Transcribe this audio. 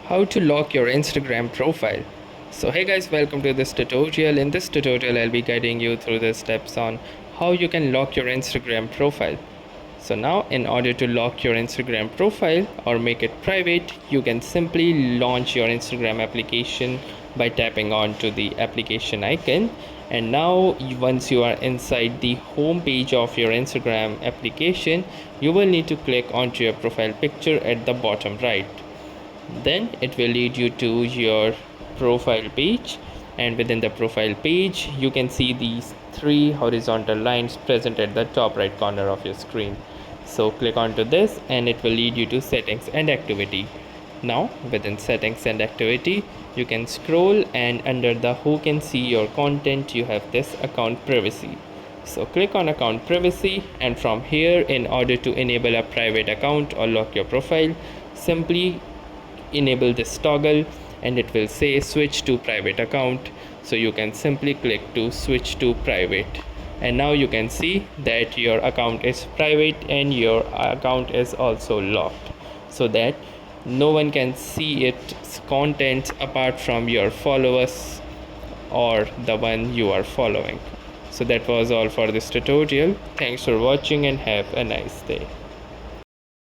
How to lock your Instagram profile. So hey guys, welcome to this tutorial. In this tutorial I'll be guiding you through the steps on how you can lock your Instagram profile. So now, in order to lock your Instagram profile or make it private, you can simply launch your Instagram application by tapping onto the application icon. And now once you are inside the home page of your Instagram application, you will need to click onto your profile picture at the bottom right. Then it will lead you to your profile page, and within the profile page you can see these three horizontal lines present at the top right corner of your screen. So click onto this and it will lead you to settings and activity. Now within settings and activity you can scroll, and under the who can see your content you have this account privacy. So click on account privacy, and from here, in order to enable a private account or lock your profile, simply enable this toggle and it will say switch to private account. So you can simply click to switch to private, and now you can see that your account is private and your account is also locked, so that no one can see its content apart from your followers or the one you are following. So that was all for this tutorial. Thanks for watching and have a nice day.